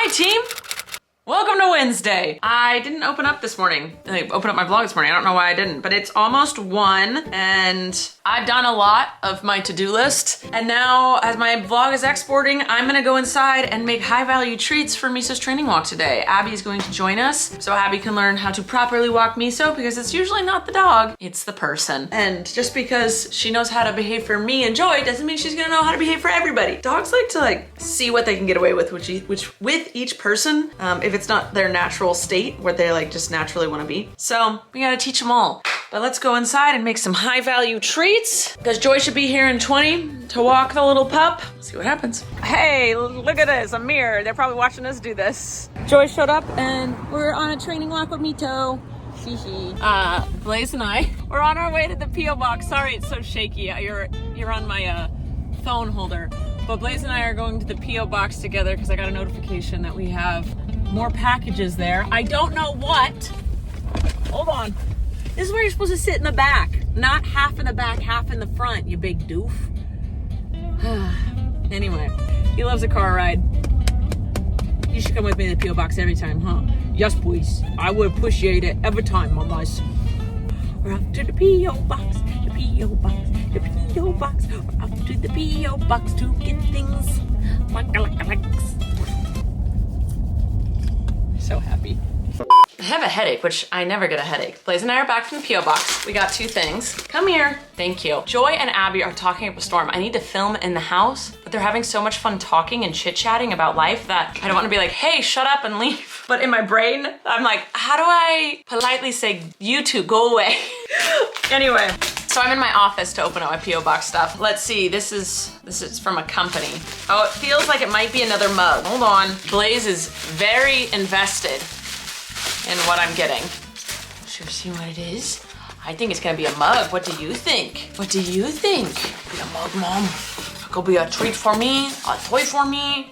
team! Welcome to Wednesday. I didn't open up this morning. I opened up my vlog this morning. I don't know why I didn't, but it's almost 1 and I've done a lot of my to-do list. And now as my vlog is exporting, I'm gonna go inside and make high value treats for Miso's training walk today. Abby is going to join us so Abby can learn how to properly walk Miso because it's usually not the dog, it's the person. And just because she knows how to behave for me and Joy doesn't mean she's gonna know how to behave for everybody. Dogs like to see what they can get away with, with each person, if it's not their natural state where they just naturally want to be. So we gotta teach them all. But let's go inside and make some high value treats because Joy should be here in 20 to walk the little pup. See what happens. Hey, look at this, a mirror. They're probably watching us do this. Joy showed up and we're on a training walk with Mito. Blaze and I, we're on our way to the P.O. box. Sorry, it's so shaky. You're on my phone holder. But Blaze and I are going to the P.O. box together because I got a notification that we have more packages there. I don't know what. Hold on. This is where you're supposed to sit in the back. Not half in the back, half in the front, you big doof. Anyway, he loves a car ride. You should come with me to the P.O. box every time, huh? Yes, please. I would appreciate it every time, mamas. We're off to the P.O. box, the P.O. box, the P.O. box. We're off to the P.O. box to get things. So happy. I have a headache, which I never get a headache. Blaze and I are back from the P.O. box. We got 2 things. Come here. Thank you. Joy and Abby are talking up a storm. I need to film in the house, but they're having so much fun talking and chit-chatting about life that I don't want to be like, hey, shut up and leave. But in my brain, I'm like, how do I politely say, you two, go away? Anyway. So I'm in my office to open up my P.O. box stuff. Let's see, this is from a company. Oh, it feels like it might be another mug. Hold on. Blaze is very invested in what I'm getting. Should we see what it is? I think it's gonna be a mug. What do you think? What do you think? Be a mug, Mom. It could be a treat for me, a toy for me.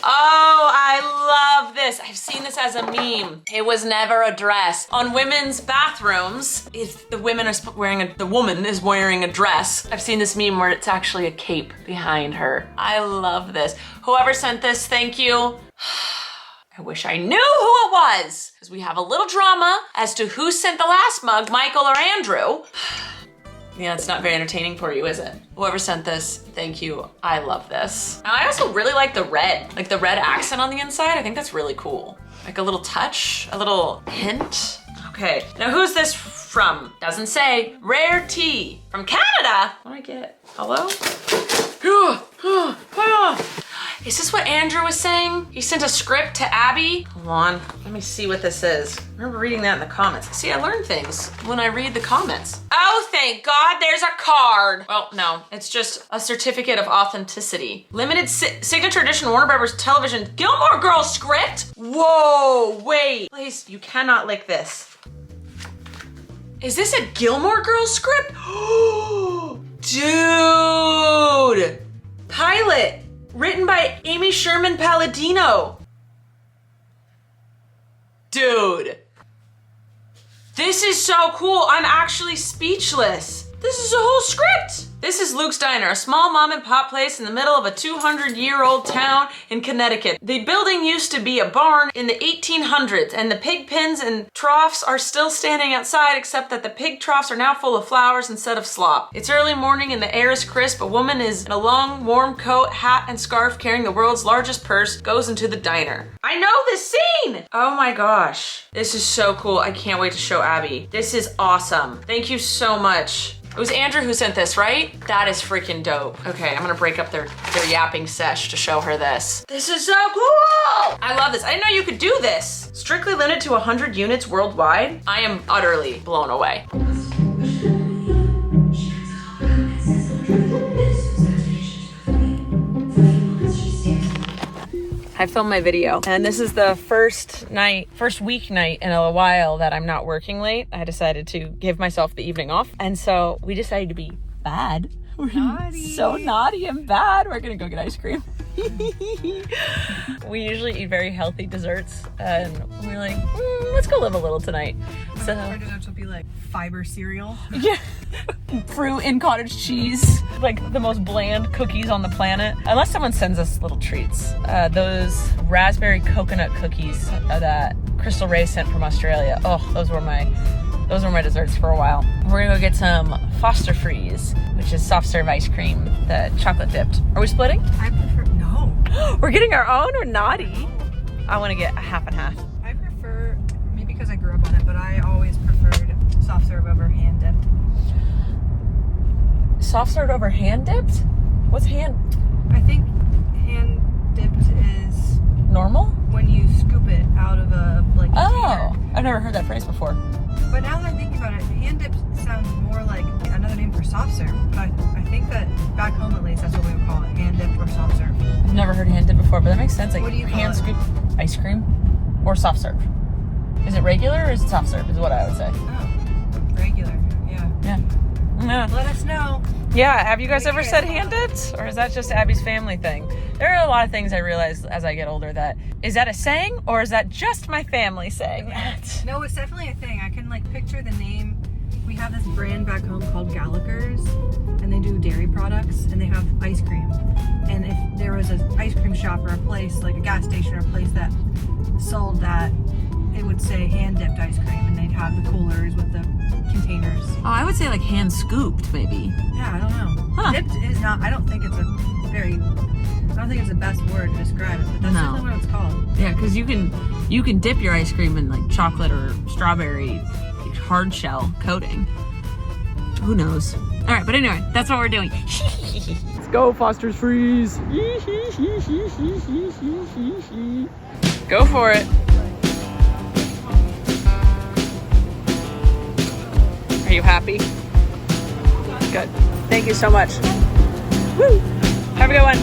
Oh, I love this. I've seen this as a meme. It was never a dress. On women's bathrooms, if the woman is wearing a dress, I've seen this meme where it's actually a cape behind her. I love this. Whoever sent this, thank you. I wish I knew who it was, because we have a little drama as to who sent the last mug, Michael or Andrew. Yeah, it's not very entertaining for you, is it? Whoever sent this, thank you. I love this. And I also really like the red accent on the inside. I think that's really cool. Like a little touch, a little hint. Okay, now who's this from? Doesn't say. Rare tea from Canada. What do I get? Hello? Is this what Andrew was saying? He sent a script to Abby? Hold on, let me see what this is. I remember reading that in the comments. See, I learn things when I read the comments. Oh, thank God, there's a card. Well, no, it's just a certificate of authenticity. Limited signature edition Warner Brothers television Gilmore Girls script? Whoa, wait. Please, you cannot lick this. Is this a Gilmore Girls script? Dude, pilot. Written by Amy Sherman Palladino. Dude. This is so cool. I'm actually speechless. This is a whole script. This is Luke's Diner, a small mom and pop place in the middle of a 200-year-old town in Connecticut. The building used to be a barn in the 1800s, and the pig pens and troughs are still standing outside, except that the pig troughs are now full of flowers instead of slop. It's early morning and the air is crisp. A woman is in a long, warm coat, hat, and scarf carrying the world's largest purse goes into the diner. I know this scene! Oh my gosh. This is so cool. I can't wait to show Abby. This is awesome. Thank you so much. It was Andrew who sent this, right? That is freaking dope. Okay, I'm gonna break up their yapping sesh to show her this. This is so cool! I love this. I didn't know you could do this. Strictly limited to 100 units worldwide. I am utterly blown away. I filmed my video and this is the first weeknight in a while that I'm not working late. I decided to give myself the evening off. And so we decided to be bad. We're naughty. So naughty and bad. We're gonna go get ice cream. We usually eat very healthy desserts and we're like, let's go live a little tonight. So our desserts will be like fiber cereal. Yeah. fruit and cottage cheese. Like the most bland cookies on the planet. Unless someone sends us little treats. Those raspberry coconut cookies that Crystal Ray sent from Australia. Oh, those were my desserts for a while. We're gonna go get some Foster Freeze, which is soft serve ice cream, the chocolate dipped. Are we splitting? I prefer, no. We're getting our own, we're naughty. I wanna get a half and half. I prefer, maybe because I grew up on it, but I always preferred soft serve over hand dipped. Soft serve over hand dipped? What's hand? I think hand dipped is Normal? when you scoop it out of a like Oh, container. I've never heard that phrase before. But now that I'm thinking about it, hand dipped sounds more like another name for soft serve. But I think that back home at least, that's what we would call it, hand dipped or soft serve. I've never heard hand dip before, but that makes sense. Like What do you call hand it? scoop ice cream or soft serve. Is it regular or is it soft serve is what I would say. Oh, regular, yeah. Yeah. Let us know. Yeah, have you guys We ever hear said it. hand dipped? Or is that just Abby's family thing? There are a lot of things I realize as I get older that, is that a saying or is that just my family saying that? No, it's definitely a thing. I can like picture the name. We have this brand back home called Gallagher's, and they do dairy products, and they have ice cream. And if there was an ice cream shop or a place, like a gas station or a place that sold that, it would say hand dipped ice cream, and they'd have the coolers with the containers. Oh, I would say like hand scooped maybe. Yeah, I don't know. Huh. Dipped is not. I don't think it's the best word to describe it, but that's No. definitely what it's called. Yeah, because you can dip your ice cream in like chocolate or strawberry hard shell coating. Who knows? All right, but anyway, that's what we're doing. Let's go, Foster's Freeze. Go for it. Are you happy? Good. Thank you so much. Woo! Have a good one.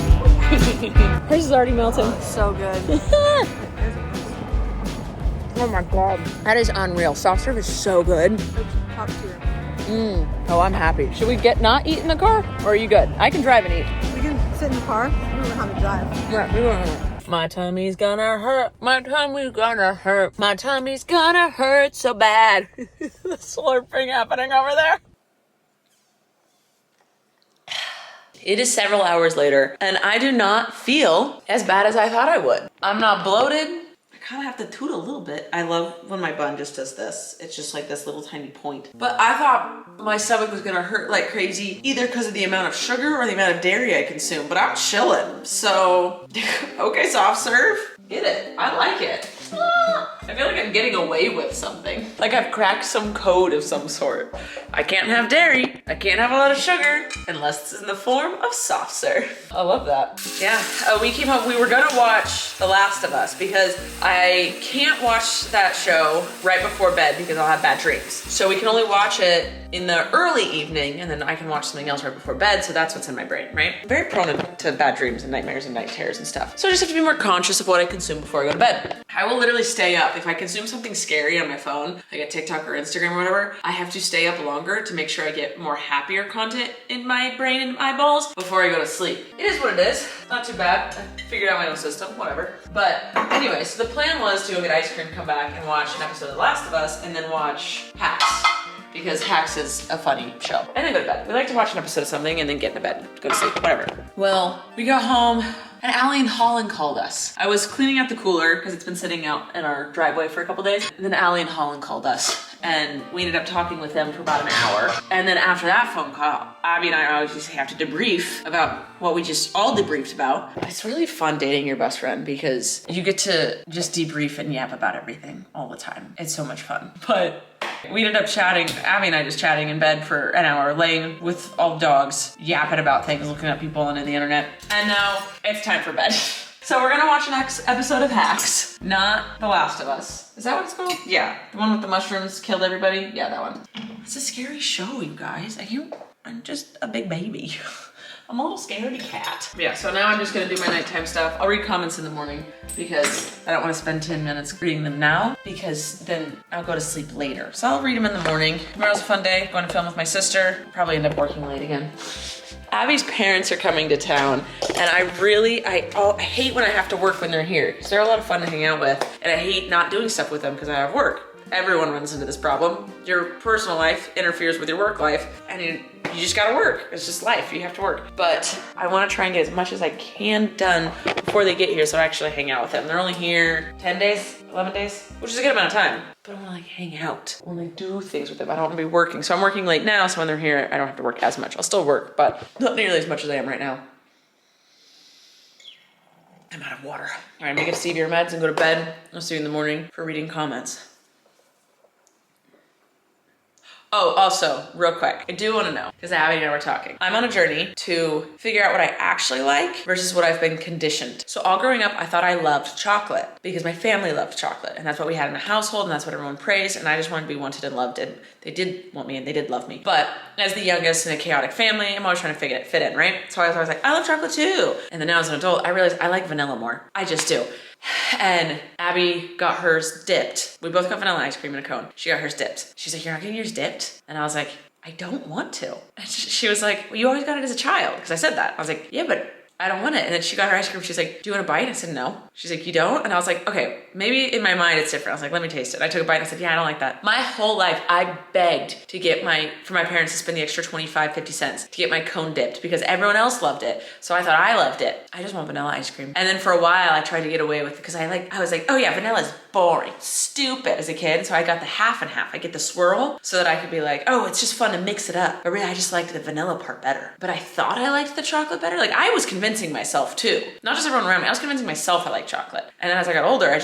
Hers is already melting. So good. Oh my god. That is unreal. Soft serve is so good. It's top tier. Oh, I'm happy. Should we not eat in the car? Or are you good? I can drive and eat. We can sit in the car. We don't know how to drive. Yeah, we don't know. My tummy's gonna hurt. My tummy's gonna hurt. My tummy's gonna hurt so bad. The slurping happening over there. It is several hours later, and I do not feel as bad as I thought I would. I'm not bloated. I kind of have to toot a little bit. I love when my bun just does this. It's just like this little tiny point. But I thought my stomach was gonna hurt like crazy, either because of the amount of sugar or the amount of dairy I consume, but I'm chilling. So, okay, soft serve, get it. I like it. I feel like I'm getting away with something. Like I've cracked some code of some sort. I can't have dairy. I can't have a lot of sugar unless it's in the form of soft serve. I love that. Yeah, we came home. We were gonna watch The Last of Us because I can't watch that show right before bed because I'll have bad dreams. So we can only watch it in the early evening and then I can watch something else right before bed. So that's what's in my brain, right? I'm very prone to bad dreams and nightmares and night terrors and stuff. So I just have to be more conscious of what I consume before I go to bed. I will literally stay up. If I consume something scary on my phone, like a TikTok or Instagram or whatever, I have to stay up longer to make sure I get more happier content in my brain and eyeballs before I go to sleep. It is what it is. Not too bad. I figured out my own system, whatever. But anyway, so the plan was to go get ice cream, come back and watch an episode of The Last of Us, and then watch Hacks. Because Hacks is a funny show. And then go to bed. We like to watch an episode of something and then get into bed, go to sleep, whatever. Well, we got home and Allie and Holland called us. I was cleaning out the cooler because it's been sitting out in our driveway for a couple days. And then Allie and Holland called us and we ended up talking with them for about an hour. And then after that phone call, Abby and I always have to debrief about what we just all debriefed about. It's really fun dating your best friend because you get to just debrief and yap about everything all the time. It's so much fun. But we ended up chatting, Abby and I just chatting in bed for an hour, laying with all the dogs, yapping about things, looking at people on the internet. And now it's time for bed. So we're gonna watch the next episode of Hacks, not The Last of Us. Is that what it's called? Yeah, the one with the mushrooms killed everybody? Yeah, that one. It's a scary show, you guys. I'm just a big baby. I'm a little scaredy cat. Yeah, so now I'm just gonna do my nighttime stuff. I'll read comments in the morning because I don't wanna spend 10 minutes reading them now because then I'll go to sleep later. So I'll read them in the morning. Tomorrow's a fun day, going to film with my sister. Probably end up working late again. Abby's parents are coming to town and I hate when I have to work when they're here because they're a lot of fun to hang out with and I hate not doing stuff with them because I have work. Everyone runs into this problem. Your personal life interferes with your work life, and you just gotta work. It's just life, you have to work. But I wanna try and get as much as I can done before they get here so I actually hang out with them. They're only here 10 days, 11 days, which is a good amount of time. But I wanna like hang out, I wanna do things with them. I don't wanna be working. So I'm working late now, so when they're here, I don't have to work as much. I'll still work, but not nearly as much as I am right now. I'm out of water. All right, make it stevia meds and go to bed. I'll see you in the morning for reading comments. Oh, also, real quick, I do want to know, because Abby and I were talking. I'm on a journey to figure out what I actually like versus what I've been conditioned. So all growing up, I thought I loved chocolate because my family loved chocolate, and that's what we had in the household, and that's what everyone praised, and I just wanted to be wanted and loved, and they did want me and they did love me. But as the youngest in a chaotic family, I'm always trying to fit in, right? So I was always like, I love chocolate too. And then now as an adult, I realized I like vanilla more. I just do. And Abby got hers dipped. We both got vanilla ice cream in a cone. She got hers dipped. She's like, you're not getting yours dipped? And I was like, I don't want to. And she was like, well, you always got it as a child. Because I said that. I was like, yeah, but I don't want it. And then she got her ice cream. She's like, do you want a bite? I said, no. She's like, you don't? And I was like, okay, maybe in my mind it's different. I was like, let me taste it. I took a bite and I said, yeah, I don't like that. My whole life, I begged to get for my parents to spend the extra 25, 50 cents to get my cone dipped because everyone else loved it. So I thought I loved it. I just want vanilla ice cream. And then for a while I tried to get away with it because I was like, oh yeah, vanilla is boring, stupid as a kid. So I got the half and half. I get the swirl so that I could be like, oh, it's just fun to mix it up. But really, I just liked the vanilla part better. But I thought I liked the chocolate better. Like I was convincing myself too. Not just everyone around me. I was convincing myself I like chocolate. And then as I got older, I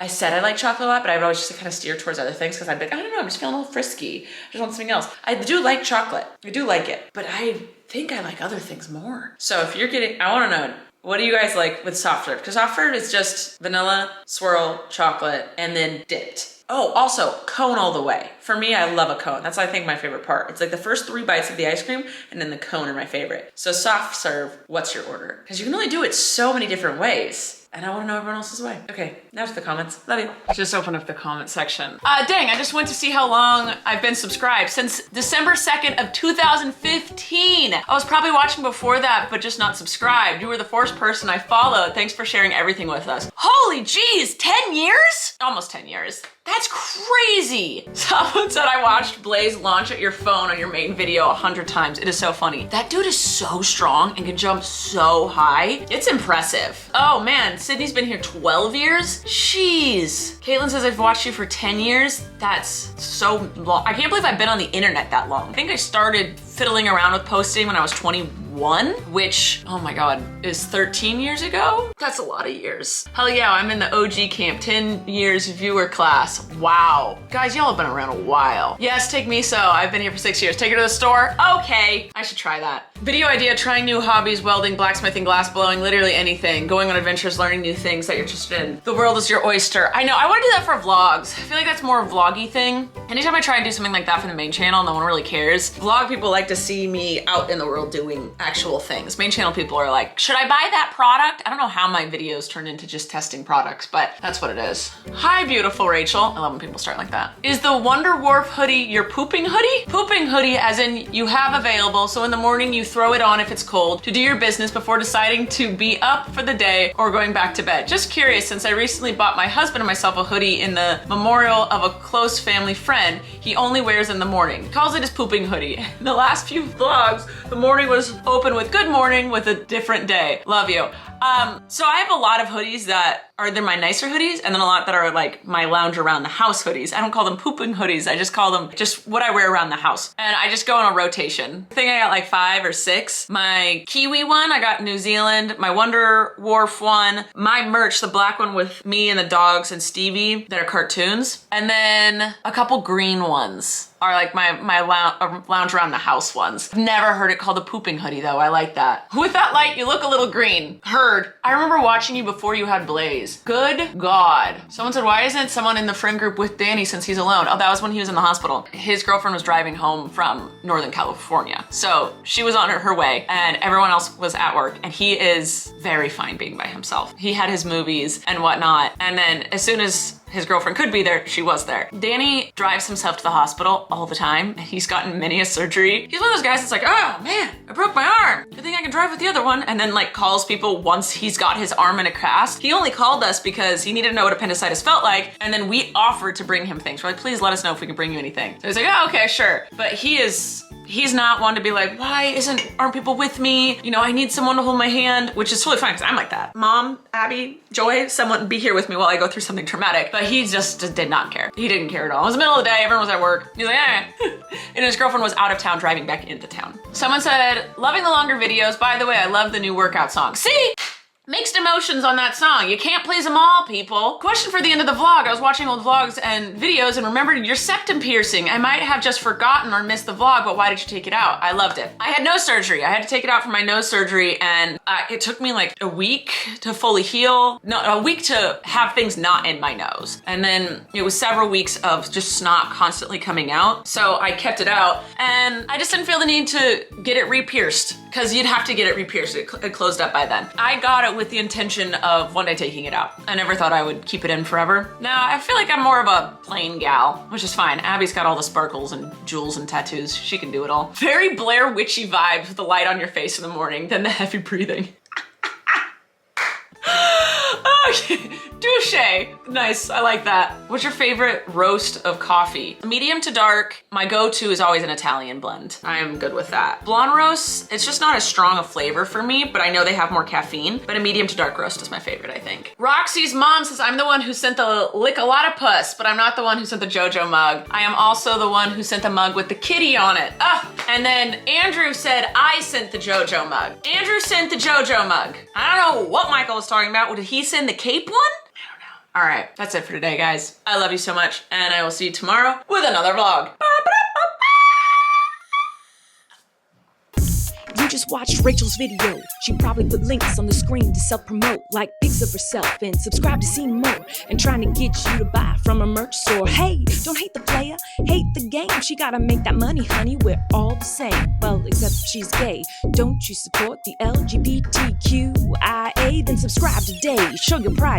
said I like chocolate a lot, but I would always just kind of steer towards other things because I'd be like, I don't know, I'm just feeling a little frisky. I just want something else. I do like chocolate. I do like it, but I think I like other things more. So if you're I want to know, what do you guys like with soft serve? Because soft serve is just vanilla, swirl, chocolate, and then dipped. Oh, also cone all the way. For me, I love a cone. That's I think my favorite part. It's like the first 3 bites of the ice cream and then the cone are my favorite. So soft serve, what's your order? Because you can only do it so many different ways. And I want to know everyone else's way. Okay, now to the comments. Love you. Just open up the comment section. Dang, I just went to see how long I've been subscribed. Since December 2nd of 2015. I was probably watching before that, but just not subscribed. You were the first person I followed. Thanks for sharing everything with us. Holy geez, 10 years? Almost 10 years. That's crazy. Someone said I watched Blaze launch at your phone on your main video 100 times. It is so funny. That dude is so strong and can jump so high. It's impressive. Oh man, Sydney's been here 12 years? Jeez. Caitlin says I've watched you for 10 years. That's so long. I can't believe I've been on the internet that long. I think I started fiddling around with posting when I was 21, which, oh my God, is 13 years ago? That's a lot of years. Hell yeah, I'm in the OG camp, 10 years viewer class. Wow. Guys, y'all have been around a while. Yes, take me so. I've been here for 6 years. Take her to the store? Okay, I should try that. Video idea, trying new hobbies, welding, blacksmithing, glass blowing, literally anything. Going on adventures, learning new things that you're interested in. The world is your oyster. I know, I wanna do that for vlogs. I feel like that's more a vloggy thing. Anytime I try and do something like that for the main channel, no one really cares. Vlog people like to see me out in the world doing actual things. Main channel people are like, should I buy that product? I don't know how my videos turn into just testing products, but that's what it is. Hi, beautiful Rachel. I love when people start like that. Is the Wonder Wharf hoodie your pooping hoodie? Pooping hoodie as in you have available, so in the morning you throw it on if it's cold to do your business before deciding to be up for the day or going back to bed. Just curious, since I recently bought my husband and myself a hoodie in the memorial of a close family friend he only wears in the morning. He calls it his pooping hoodie. In the last few vlogs, the morning was open with good morning with a different day. Love you. So I have a lot of hoodies that they're my nicer hoodies, and then a lot that are like my lounge around the house hoodies. I don't call them pooping hoodies. I just call them just what I wear around the house. And I just go on a rotation. I think I got like 5 or 6. My Kiwi one, I got New Zealand. My Wonder Wharf one. My merch, the black one with me and the dogs and Stevie that are cartoons. And then a couple green ones are like my lounge around the house ones. I've never heard it called a pooping hoodie though. I like that. With that light, you look a little green. Heard. I remember watching you before you had Blaze. Good God. Someone said, why isn't someone in the friend group with Danny since he's alone? Oh, that was when he was in the hospital. His girlfriend was driving home from Northern California. So she was on her way and everyone else was at work, and he is very fine being by himself. He had his movies and whatnot. And then as soon as his girlfriend could be there, she was there. Danny drives himself to the hospital all the time, and he's gotten many a surgery. He's one of those guys that's like, oh man, I broke my arm. Good thing I can drive with the other one. And then like calls people once he's got his arm in a cast. He only called us because he needed to know what appendicitis felt like, and then we offered to bring him things. We're like, please let us know if we can bring you anything. So he's like, oh, okay, sure. But he's not one to be like, why aren't people with me? You know, I need someone to hold my hand, which is totally fine because I'm like that. Mom, Abby, Joy, someone be here with me while I go through something traumatic. But he just did not care. He didn't care at all. It was the middle of the day, everyone was at work. He's like, eh. And his girlfriend was out of town driving back into town. Someone said, loving the longer videos. By the way, I love the new workout song. See? Mixed emotions on that song. You can't please them all, people. Question for the end of the vlog. I was watching old vlogs and videos and remembered your septum piercing. I might have just forgotten or missed the vlog, but why did you take it out? I loved it. I had nose surgery. I had to take it out for my nose surgery, and it took me like a week to fully heal. No, a week to have things not in my nose. And then it was several weeks of just snot constantly coming out. So I kept it out, and I just didn't feel the need to get it re-pierced, because you'd have to get it re-pierced. It closed up by then. I got it with the intention of one day taking it out. I never thought I would keep it in forever. Now, I feel like I'm more of a plain gal, which is fine. Abby's got all the sparkles and jewels and tattoos. She can do it all. Very Blair Witchy vibes with the light on your face in the morning, then the heavy breathing. Okay. Douche. Nice, I like that. What's your favorite roast of coffee? Medium to dark. My go-to is always an Italian blend. I am good with that. Blonde roasts, it's just not as strong a flavor for me, but I know they have more caffeine, but a medium to dark roast is my favorite, I think. Roxy's mom says, I'm the one who sent the lick a lot of puss, but I'm not the one who sent the JoJo mug. I am also the one who sent the mug with the kitty on it. And then Andrew said, I sent the JoJo mug. Andrew sent the JoJo mug. I don't know what Michael was talking about. Did he send the cape one? All right, that's it for today, guys. I love you so much, and I will see you tomorrow with another vlog. You just watched Rachel's video. She probably put links on the screen to self-promote, like pics of herself, and subscribe to see more, and trying to get you to buy from a merch store. Hey, don't hate the player, hate the game. She gotta make that money, honey, we're all the same. Well, except she's gay. Don't you support the LGBTQIA? Then subscribe today, show your pride.